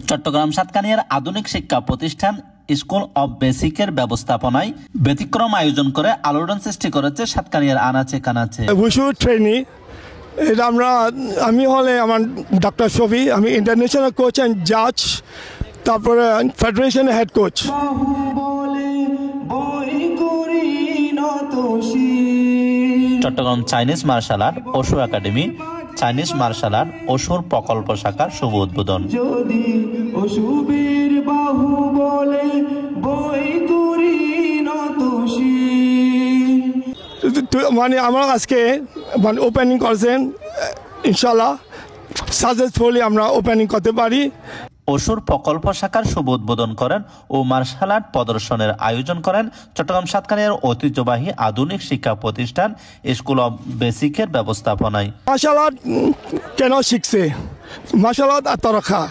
চট্টগ্রাম সাতকানিয়ার আধুনিক শিক্ষা প্রতিষ্ঠান স্কুল অব বেসিকের ব্যবস্থাপনায় ব্যতিক্রম আয়োজন করে আলোড়ন সৃষ্টি করেছে সাতকানিয়ার আনাচে কানাচে। উশু ট্রেনি এটা আমি হলে আমার ডক্টর শফি, আমি ইন্টারন্যাশনাল কোচ অ্যান্ড জাজ, তারপরে ফেডারেশনের head coach. Chittagong Chinese martial art wushu academy Chinese martial art ওশুর প্রকল্প শাখার শুভ উদ্বোধন। মানে আমরা আজকে ওপেনিং করছেন, ইনশাল্লাহ সাকসেসফুলি আমরা ওপেনিং করতে পারি। ওশুর প্রকল্প শাখার শুভ উদ্বোধন করেন ও মার্শাল আর্ট প্রদর্শনের আয়োজন করেন চট্টগ্রাম সাতকানিয়ার ঐতিহ্যবাহী আধুনিক শিক্ষা প্রতিষ্ঠান স্কুল অব বেসিকের ব্যবস্থাপনায়। মার্শাল আর্ট কেন শিখছে? মার্শাল আর্ট আত্মরক্ষা।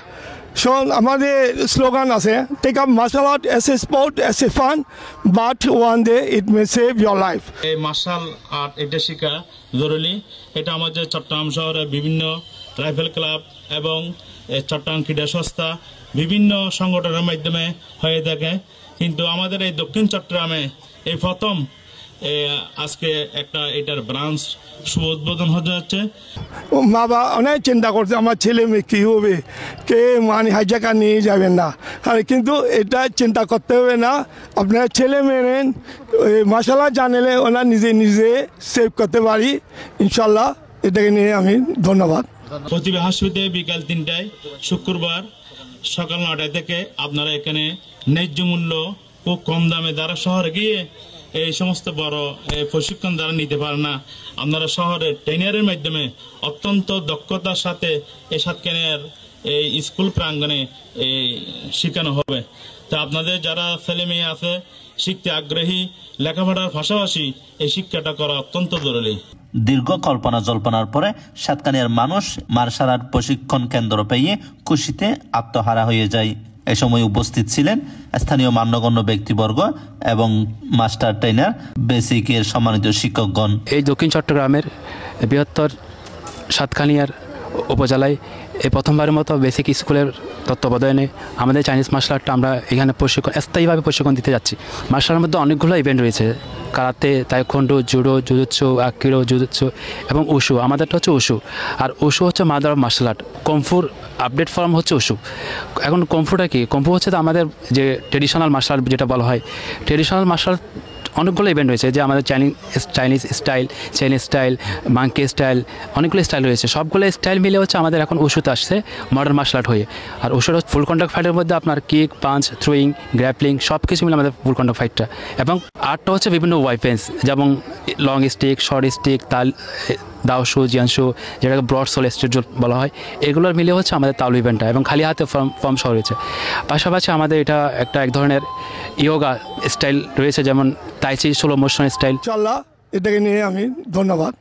আমাদের স্লোগান আছে, take up martial art as a sport as a fun but one day it may save your life. এই মার্শাল আর্ট এটা শেখা জরুরি। এটা আমাদের চট্টগ্রাম শহরে বিভিন্ন রাইফেল ক্লাব এবং চট্টগ্রাম ক্রীড়া সংস্থা বিভিন্ন সংগঠনের মাধ্যমে হয়ে থাকে, কিন্তু আমাদের এই দক্ষিণ চট্টগ্রামে এই প্রথম আজকে একটা এটার ব্রাঞ্চ শুভ উদ্বোধন হতে যাচ্ছে। মা বাবা অনেক চিন্তা করছে আমার ছেলে মেয়ে কী হবে, কে মানে হাইজাকার নিয়ে যাবেন না, কিন্তু এটা চিন্তা করতে হবে না। আপনার ছেলে মেয়ে মার্শাল আর্ট জানলে ওরা নিজে নিজে সেভ করতে পারি ইনশাল্লাহ। এটাকে নিয়ে আমি ধন্যবাদ। প্রতি বৃহস্পতিবার বিকাল 3টায়, শুক্রবার সকাল 9টায় থেকে আপনারা এখানে ন্যায্য মূল্য খুব কম দামে যারা শহরে গিয়ে এই সমস্ত বড় প্রশিক্ষণ দ্বারা নিতে পারে না, আপনারা শহরের ট্রেনারের মাধ্যমে অত্যন্ত দক্ষতার সাথে এই সাতকানিয়ার এই স্কুল প্রাঙ্গণে শেখানো হবে। তা আপনাদের যারা ছেলে মেয়ে আছে শিখতে আগ্রহী, লেখাপড়ার পাশাপাশি এই শিক্ষাটা করা অত্যন্ত জরুরি। দীর্ঘ কল্পনা জল্পনার পরে সাতকানিয়ার মানুষ মার্শাল আর্ট প্রশিক্ষণ কেন্দ্র পেয়ে খুশিতে আত্মহারা হয়ে যায়। এ সময় উপস্থিত ছিলেন স্থানীয় মান্যগণ্য ব্যক্তিবর্গ এবং মাস্টার ট্রেনার বেসিকের সম্মানিত শিক্ষকগণ। এই দক্ষিণ চট্টগ্রামের বৃহত্তর সাতকানিয়ার উপজেলায় এই প্রথমবারের মতো বেসিক স্কুলের তত্ত্বাবধানে আমাদের চাইনিজ মার্শাল আর্টটা আমরা এখানে স্থায়ীভাবে প্রশিক্ষণ দিতে যাচ্ছি। মার্শাল আর্টের মধ্যে অনেকগুলো ইভেন্ট রয়েছে, কারাতে, তাইকোন্ডো, জুডো, জুজুৎসু, আকিরো, জুজুৎসু এবং উশু। আমাদেরটা হচ্ছে উশু, আর উশু হচ্ছে মাদার অফ মার্শাল আর্ট। কমফুর আপডেট ফর্ম হচ্ছে উশু। এখন কমফুটা কি? কমফু হচ্ছে আমাদের যে ট্রেডিশনাল মার্শাল আর্ট যেটা বলা হয়, ট্রেডিশনাল মার্শাল অনেকগুলো ইভেন্ট রয়েছে, যে আমাদের চাইনিজ স্টাইল, মাঙ্কি স্টাইল, অনেকগুলো স্টাইল রয়েছে। সবগুলো স্টাইল মিলে হচ্ছে আমাদের এখন উশুতে আসছে মডার্ন মার্শাল আর্ট হয়ে। আর উশুর ফুল কন্ট্যাক্ট ফাইটের মধ্যে আপনার কিক, পাঞ্চ, থ্রোয়িং, গ্র্যাপলিং সব কিছু মিলে আমাদের ফুল কন্ট্যাক্ট ফাইটটা। এবং আর্টটা হচ্ছে বিভিন্ন ওয়াইপেন্স, যেমন লং স্টিক, শর্ট স্টিক, দাওশু, জিয়ানশু, যেটাকে ব্রড সোল স্ট্রিট বলা হয়, এগুলোর মিলে হচ্ছে আমাদের তালু ইভেন্টটা। এবং খালি হাতে ফর্ম সহ রয়েছে। পাশাপাশি আমাদের এটা এক ধরনের ইয়োগা স্টাইল রয়েছে, যেমন তাইচি স্লো মোশন স্টাইল। ইনশাল্লাহ এটাকে নিয়ে আমি ধন্যবাদ।